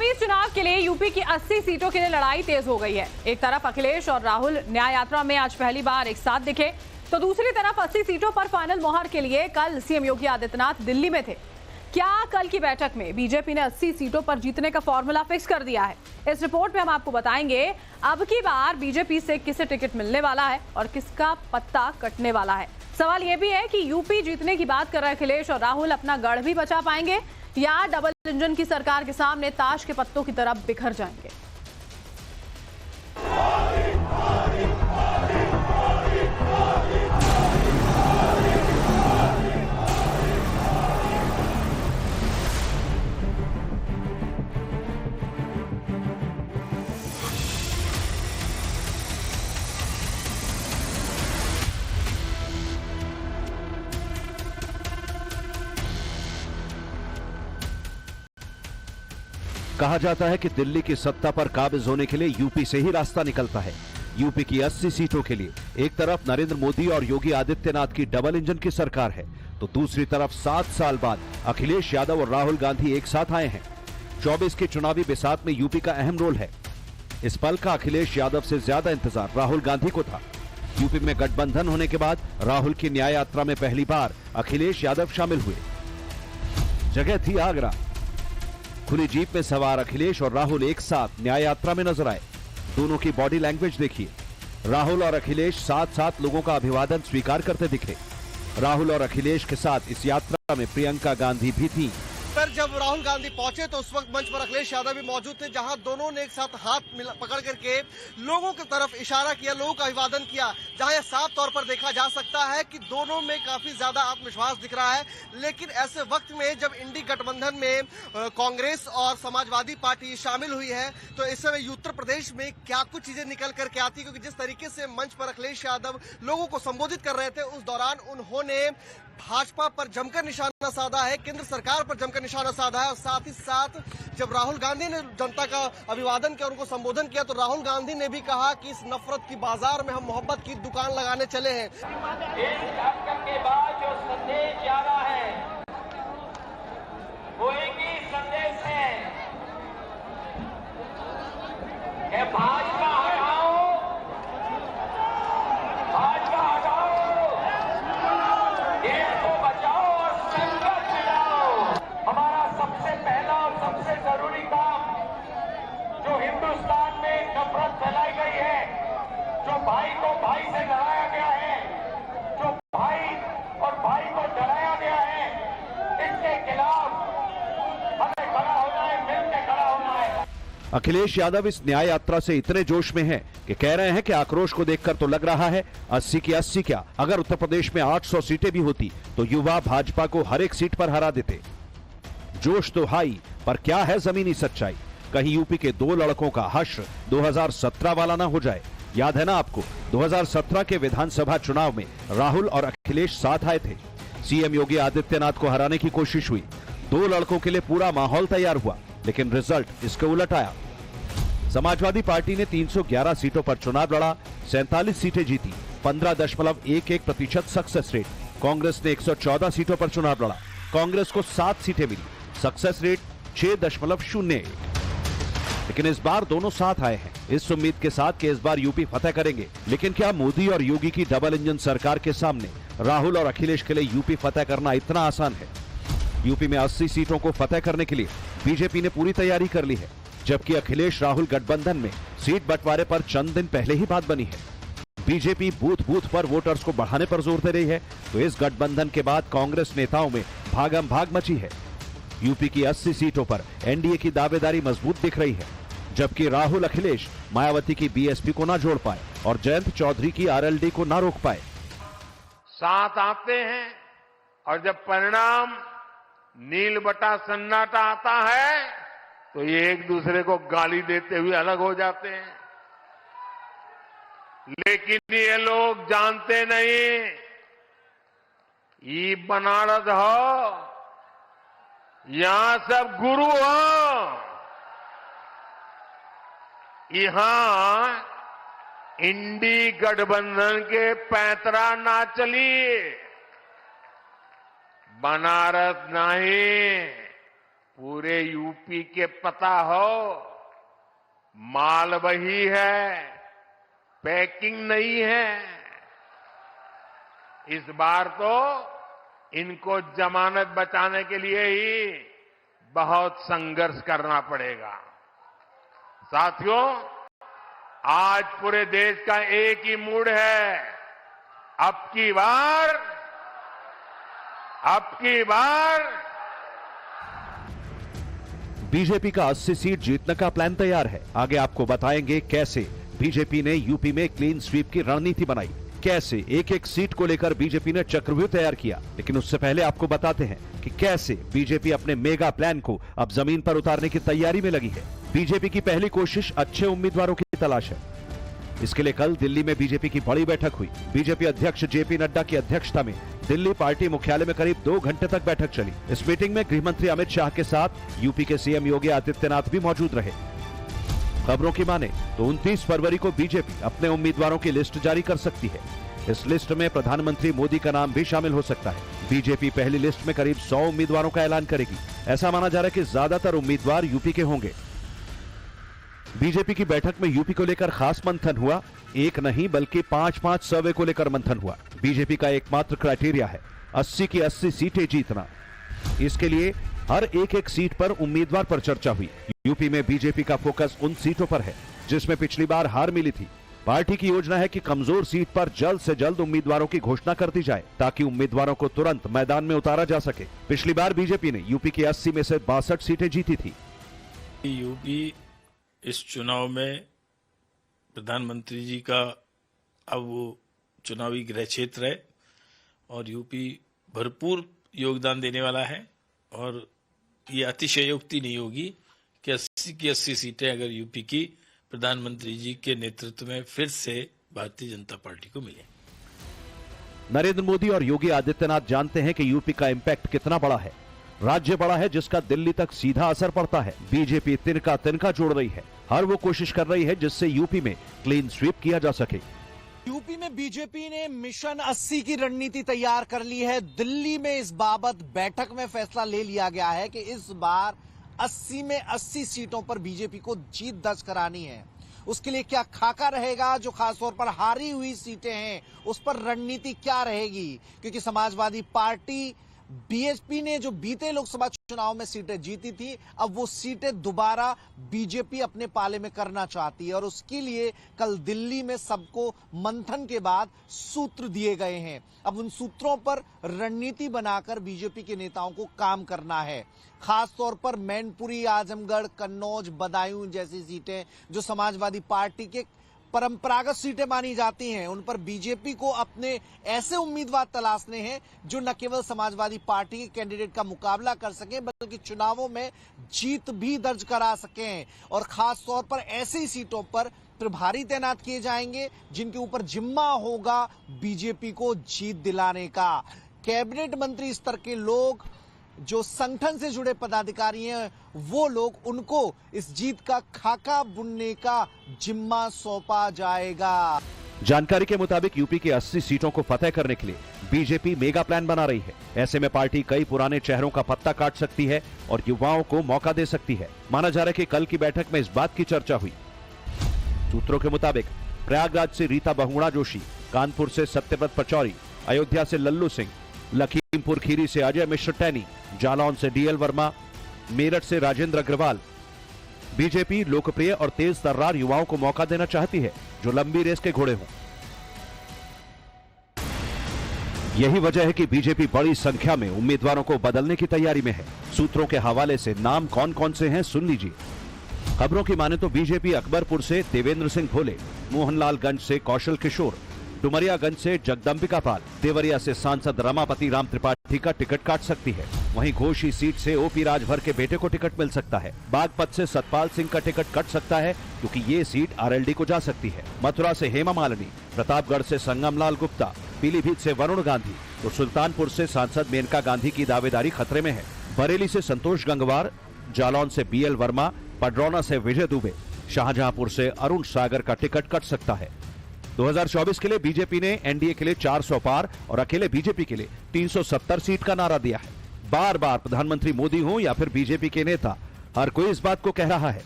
लोकसभा चुनाव के लिए यूपी की 80 सीटों के लिए लड़ाई तेज हो गई है। एक तरफ अखिलेश और राहुल न्याय यात्रा में आज पहली बार एक साथ दिखे, तो दूसरी तरफ 80 सीटों पर फाइनल मोहर के लिए कल सीएम योगी आदित्यनाथ दिल्ली में थे। क्या कल की बैठक में बीजेपी ने 80 सीटों पर जीतने का फॉर्मूला फिक्स कर दिया है? इस रिपोर्ट में हम आपको बताएंगे अब की बार बीजेपी से किसे टिकट मिलने वाला है और किसका पत्ता कटने वाला है। सवाल यह भी है कि यूपी जीतने की बात कर रहे अखिलेश और राहुल अपना गढ़ भी बचा पाएंगे या डबल इंजन की सरकार के सामने ताश के पत्तों की तरह बिखर जाएंगे। कहा जाता है कि दिल्ली की सत्ता पर काबिज होने के लिए यूपी से ही रास्ता निकलता है। यूपी की 80 सीटों के लिए एक तरफ नरेंद्र मोदी और योगी आदित्यनाथ की डबल इंजन की सरकार है, तो दूसरी तरफ 7 साल बाद अखिलेश यादव और राहुल गांधी एक साथ आए हैं। 24 के चुनावी बिसात में यूपी का अहम रोल है। इस पल का अखिलेश यादव से ज्यादा इंतजार राहुल गांधी को था। यूपी में गठबंधन होने के बाद राहुल की न्याय यात्रा में पहली बार अखिलेश यादव शामिल हुए। जगह थी आगरा। खुली जीप में सवार अखिलेश और राहुल एक साथ न्याय यात्रा में नजर आए। दोनों की बॉडी लैंग्वेज देखिए। राहुल और अखिलेश साथ साथ लोगों का अभिवादन स्वीकार करते दिखे। राहुल और अखिलेश के साथ इस यात्रा में प्रियंका गांधी भी थी। सर, जब राहुल गांधी पहुंचे तो उस वक्त मंच पर अखिलेश यादव भी मौजूद थे, जहां दोनों ने एक साथ हाथ पकड़ करके लोगों की तरफ इशारा किया, लोगों का अभिवादन किया, जहां यह साफ तौर पर देखा जा सकता है कि दोनों में काफी ज्यादा आत्मविश्वास दिख रहा है। लेकिन ऐसे वक्त में जब इंडी गठबंधन में कांग्रेस और समाजवादी पार्टी शामिल हुई है, तो इस समय उत्तर प्रदेश में क्या कुछ चीजें निकल करके आती, क्योंकि जिस तरीके से मंच पर अखिलेश यादव लोगों को संबोधित कर रहे थे, उस दौरान उन्होंने भाजपा पर जमकर निशाना साधा है, केंद्र सरकार पर जमकर निशाना साधा है। और साथ ही साथ जब राहुल गांधी ने जनता का अभिवादन किया, उनको संबोधन किया, तो राहुल गांधी ने भी कहा कि इस नफरत की बाजार में हम मोहब्बत की दुकान लगाने चले हैं। इस धक्के के बाद जो संदेश जा रहा है वो एक ही संदेश है कि भाजपा हटाओ, भाजपा हटाओ, देश को बचाओ और संकट मिटाओ। हमारा सबसे पहला और सबसे जरूरी काम, जो हिंदुस्तान में नफरत फैलाई गई है, जो भाई को भाई से लड़ाया गया है, जो भाई और भाई को डराया गया है, इसके खिलाफ हमें खड़ा होना है, मिलकर खड़ा होना है। अखिलेश यादव इस न्याय यात्रा से इतने जोश में हैं कि कह रहे हैं कि आक्रोश को देखकर तो लग रहा है 80 की 80 क्या, अगर उत्तर प्रदेश में 800 सीटें भी होती तो युवा भाजपा को हर एक सीट पर हरा देते। जोश तो हाई, पर क्या है जमीनी सच्चाई? कहीं यूपी के दो लड़कों का हश्र 2017 वाला ना हो जाए। याद है ना आपको, 2017 के विधानसभा चुनाव में राहुल और अखिलेश साथ आए थे। सीएम योगी आदित्यनाथ को हराने की कोशिश हुई। दो लड़कों के लिए पूरा माहौल तैयार हुआ, लेकिन रिजल्ट इसके उलट आया। समाजवादी पार्टी ने 311 सीटों पर चुनाव लड़ा, 47 सीटें जीती, 15.11% सक्सेस रेट। कांग्रेस ने 114 सीटों पर चुनाव लड़ा, कांग्रेस को 7 सीटें मिली, सक्सेस रेट 6.01। लेकिन इस बार दोनों साथ आए हैं इस उम्मीद के साथ कि इस बार यूपी फतेह करेंगे। लेकिन क्या मोदी और योगी की डबल इंजन सरकार के सामने राहुल और अखिलेश के लिए यूपी फतेह करना इतना आसान है? यूपी में 80 सीटों को फतेह करने के लिए बीजेपी ने पूरी तैयारी कर ली है, जबकि अखिलेश राहुल गठबंधन में सीट बंटवारे पर चंद दिन पहले ही बात बनी है। बीजेपी बूथ बूथ पर वोटर्स को बढ़ाने पर जोर दे रही है, तो इस गठबंधन के बाद कांग्रेस नेताओं में भागम भाग मची है। यूपी की 80 सीटों पर एनडीए की दावेदारी मजबूत दिख रही है, जबकि राहुल अखिलेश मायावती की बीएसपी को ना जोड़ पाए और जयंत चौधरी की आरएलडी को ना रोक पाए। साथ आते हैं और जब परिणाम नील बटा सन्नाटा आता है तो ये एक दूसरे को गाली देते हुए अलग हो जाते हैं। लेकिन ये लोग जानते नहीं, ये बनारस हो, यहां सब गुरु हो, यहां इंडी गठबंधन के पैतरा ना चलिए। बनारस नहीं, पूरे यूपी के पता हो, माल वही है, पैकिंग नहीं है। इस बार तो इनको जमानत बचाने के लिए ही बहुत संघर्ष करना पड़ेगा। साथियों, आज पूरे देश का एक ही मूड है, अब की बार बीजेपी का 80 सीट जीतने का प्लान तैयार है। आगे आपको बताएंगे कैसे बीजेपी ने यूपी में क्लीन स्वीप की रणनीति बनाई, कैसे एक एक सीट को लेकर बीजेपी ने चक्रव्यूह तैयार किया। लेकिन उससे पहले आपको बताते हैं कि कैसे बीजेपी अपने मेगा प्लान को अब जमीन पर उतारने की तैयारी में लगी है। बीजेपी की पहली कोशिश अच्छे उम्मीदवारों की तलाश है। इसके लिए कल दिल्ली में बीजेपी की बड़ी बैठक हुई। बीजेपी अध्यक्ष जेपी नड्डा की अध्यक्षता में दिल्ली पार्टी मुख्यालय में करीब 2 घंटे तक बैठक चली। इस मीटिंग में गृह मंत्री अमित शाह के साथ यूपी के सीएम योगी आदित्यनाथ भी मौजूद रहे। खबरों की माने तो 29 फरवरी को बीजेपी अपने उम्मीदवारों की लिस्ट जारी कर सकती है। इस लिस्ट में प्रधानमंत्री मोदी का नाम भी शामिल हो सकता है। बीजेपी पहली लिस्ट में करीब 100 उम्मीदवारों का ऐलान करेगी। ऐसा माना जा रहा है कि ज्यादातर उम्मीदवार यूपी के होंगे। बीजेपी की बैठक में यूपी को लेकर खास मंथन हुआ। एक नहीं बल्कि 5-5 सर्वे को लेकर मंथन हुआ। बीजेपी का एकमात्र क्राइटेरिया है 80 की 80 सीटें जीतना। इसके लिए हर एक सीट पर उम्मीदवार पर चर्चा हुई। यूपी में बीजेपी का फोकस उन सीटों पर है जिसमें पिछली बार हार मिली थी। पार्टी की योजना है कि कमजोर सीट पर जल्द से जल्द उम्मीदवारों की घोषणा कर दी जाए ताकि उम्मीदवारों को तुरंत मैदान में उतारा जा सके। पिछली बार बीजेपी ने यूपी की 80 में से 62 सीटें जीती थी। यूपी इस चुनाव में प्रधानमंत्री जी का अब वो चुनावी गृह क्षेत्र है और यूपी भरपूर योगदान देने वाला है और ये अतिशयोक्ति नहीं होगी कि 80 की 80 सीटें अगर यूपी की प्रधानमंत्री जी के नेतृत्व में फिर से भारतीय जनता पार्टी को मिले। नरेंद्र मोदी और योगी आदित्यनाथ जानते हैं कि यूपी का इंपैक्ट कितना बड़ा है। राज्य बड़ा है जिसका दिल्ली तक सीधा असर पड़ता है। बीजेपी तिनका तिनका जोड़ रही है। हर वो कोशिश कर रही है जिससे यूपी में क्लीन स्वीप किया जा सके। यूपी में बीजेपी ने मिशन 80 की रणनीति तैयार कर ली है। दिल्ली में इस बाबत बैठक में फैसला ले लिया गया है कि इस बार 80 में 80 सीटों पर बीजेपी को जीत दर्ज करानी है। उसके लिए क्या खाका रहेगा, जो खासतौर पर हारी हुई सीटें हैं उस पर रणनीति क्या रहेगी, क्योंकि समाजवादी पार्टी बीएसपी ने जो बीते लोकसभा चुनाव में सीटें जीती थी, अब वो सीटें दोबारा बीजेपी अपने पाले में करना चाहती है और उसके लिए कल दिल्ली में सबको मंथन के बाद सूत्र दिए गए हैं। अब उन सूत्रों पर रणनीति बनाकर बीजेपी के नेताओं को काम करना है। खास तौर पर मैनपुरी, आजमगढ़, कन्नौज, बदायूं जैसी सीटें जो समाजवादी पार्टी के परंपरागत सीटें मानी जाती हैं, उन पर बीजेपी को अपने ऐसे उम्मीदवार तलाशने हैं जो न केवल समाजवादी पार्टी के कैंडिडेट का मुकाबला कर सकें बल्कि चुनावों में जीत भी दर्ज करा सकें। और खास तौर पर ऐसी सीटों पर प्रभारी तैनात किए जाएंगे जिनके ऊपर जिम्मा होगा बीजेपी को जीत दिलाने का। कैबिनेट मंत्री स्तर के लोग, जो संगठन से जुड़े पदाधिकारी हैं, वो लोग, उनको इस जीत का खाका बुनने का जिम्मा सौंपा जाएगा। जानकारी के मुताबिक यूपी की 80 सीटों को फतेह करने के लिए बीजेपी मेगा प्लान बना रही है। ऐसे में पार्टी कई पुराने चेहरों का पत्ता काट सकती है और युवाओं को मौका दे सकती है। माना जा रहा है कि कल की बैठक में इस बात की चर्चा हुई। सूत्रों के मुताबिक प्रयागराज से रीता बहुगुणा जोशी, कानपुर से सत्यव्रत पचौरी, अयोध्या से लल्लू सिंह, लखीमपुर खीरी से अजय मिश्र टैनी, जालौन से डीएल वर्मा, मेरठ से राजेंद्र अग्रवाल। बीजेपी लोकप्रिय और तेज तर्रार युवाओं को मौका देना चाहती है जो लंबी रेस के घोड़े हों। यही वजह है कि बीजेपी बड़ी संख्या में उम्मीदवारों को बदलने की तैयारी में है। सूत्रों के हवाले से नाम कौन कौन से हैं सुन लीजिए। खबरों की माने तो बीजेपी अकबरपुर से देवेंद्र सिंह भोले, मोहनलालगंज से कौशल किशोर, डुमरियागंज से जगदम्बिका पाल, देवरिया से सांसद रमापति राम त्रिपाठी का टिकट काट सकती है। वहीं घोषी सीट से ओपी राजभर के बेटे को टिकट मिल सकता है। बागपत से सतपाल सिंह का टिकट कट सकता है क्योंकि ये सीट आरएलडी को जा सकती है। मथुरा से हेमा मालिनी, प्रतापगढ़ से संगमलाल गुप्ता, पीलीभीत से वरुण गांधी, तो सुल्तानपुर से सांसद मेनका गांधी की दावेदारी खतरे में है। बरेली से संतोष गंगवार, जालौन से बीएल वर्मा, पडरौना से विजय दुबे, शाहजहांपुर से अरुण सागर का टिकट कट सकता है। 2024 के लिए बीजेपी ने एनडीए के लिए 400 पार और अकेले बीजेपी के लिए 370 सीट का नारा दिया है। बार बार प्रधानमंत्री मोदी हो या फिर बीजेपी के नेता, हर कोई इस बात को कह रहा है।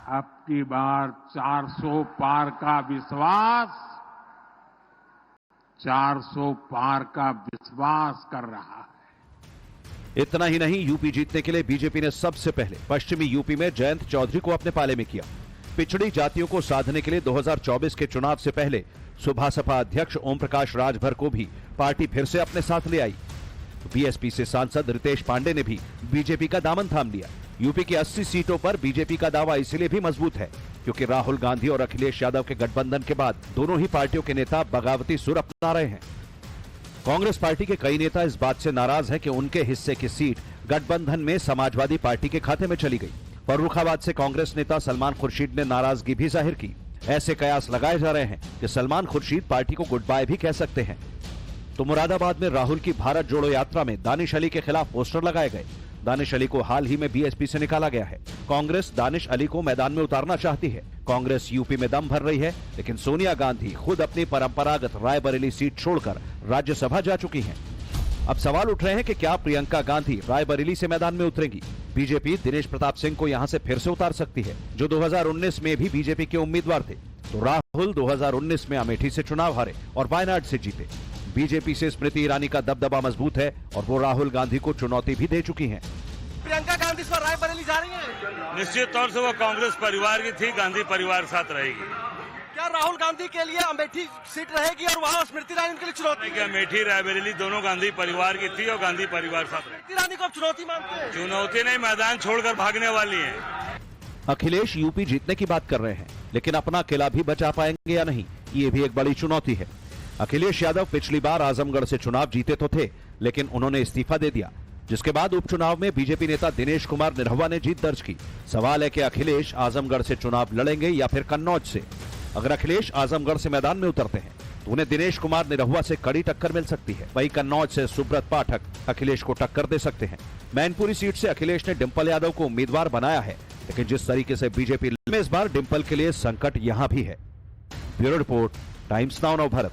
अब की बार 400 पार का विश्वास, 400 पार का विश्वास कर रहा है। इतना ही नहीं, यूपी जीतने के लिए बीजेपी ने सबसे पहले पश्चिमी यूपी में जयंत चौधरी को अपने पाले में किया। पिछड़ी जातियों को साधने के लिए 2024 के चुनाव से पहले सुभासपा अध्यक्ष ओम प्रकाश राजभर को भी पार्टी फिर से अपने साथ ले आई। बीएसपी से सांसद रितेश पांडे ने भी बीजेपी का दामन थाम लिया। यूपी की 80 सीटों पर बीजेपी का दावा इसलिए भी मजबूत है क्योंकि राहुल गांधी और अखिलेश यादव के गठबंधन के बाद दोनों ही पार्टियों के नेता बगावती सुर अपना रहे हैं। कांग्रेस पार्टी के कई नेता इस बात से नाराज हैं कि उनके हिस्से की सीट गठबंधन में समाजवादी पार्टी के खाते में चली गई। फर्रुखाबाद से कांग्रेस नेता सलमान खुर्शीद ने नाराजगी भी जाहिर की। ऐसे कयास लगाए जा रहे हैं कि सलमान खुर्शीद पार्टी को गुड बाय भी कह सकते हैं। तो मुरादाबाद में राहुल की भारत जोड़ो यात्रा में दानिश अली के खिलाफ पोस्टर लगाए गए। दानिश अली को हाल ही में बीएसपी से निकाला गया है। कांग्रेस दानिश अली को मैदान में उतारना चाहती है। कांग्रेस यूपी में दम भर रही है, लेकिन सोनिया गांधी खुद अपनी परंपरागत रायबरेली सीट छोड़कर राज्यसभा जा चुकी हैं। अब सवाल उठ रहे हैं कि क्या प्रियंका गांधी रायबरेली से मैदान में उतरेंगी। बीजेपी दिनेश प्रताप सिंह को यहां से फिर से उतार सकती है, जो 2019 में भी बीजेपी के उम्मीदवार थे। तो राहुल 2019 में अमेठी से चुनाव हारे और वायनाड से जीते। बीजेपी से स्मृति ईरानी का दबदबा मजबूत है और वो राहुल गांधी को चुनौती भी दे चुकी हैं। प्रियंका गांधी इस बार रायबरेली जा रही है। निश्चित तौर से वो कांग्रेस परिवार की थी, गांधी परिवार साथ रहेगी। क्या राहुल गांधी के लिए अमेठी सीट रहेगी और वहां स्मृति ईरानी के लिए चुनौती? कि अमेठी रायबरेली दोनों गांधी परिवार की थी और गांधी परिवार साथ रहेगी। स्मृति ईरानी को आप चुनौती मानते हैं? चुनौती नहीं, मैदान छोड़कर भागने वाली है। अखिलेश यूपी जीतने की बात कर रहे हैं, लेकिन अपना किला भी बचा पाएंगे या नहीं, ये भी एक बड़ी चुनौती है। अखिलेश यादव पिछली बार आजमगढ़ से चुनाव जीते तो थे, लेकिन उन्होंने इस्तीफा दे दिया, जिसके बाद उपचुनाव में बीजेपी नेता दिनेश कुमार निरहुआ ने जीत दर्ज की। सवाल है कि अखिलेश आजमगढ़ से चुनाव लड़ेंगे या फिर कन्नौज से। अगर अखिलेश आजमगढ़ से मैदान में उतरते हैं तो उन्हें दिनेश कुमार निरहुआ से कड़ी टक्कर मिल सकती है। वहीं कन्नौज से सुब्रत पाठक अखिलेश को टक्कर दे सकते हैं। मैनपुरी सीट से अखिलेश ने डिंपल यादव को उम्मीदवार बनाया है, लेकिन जिस तरीके से बीजेपी में इस बार डिंपल के लिए संकट यहां भी है। ब्यूरो रिपोर्ट, टाइम्स नाउ नव भारत।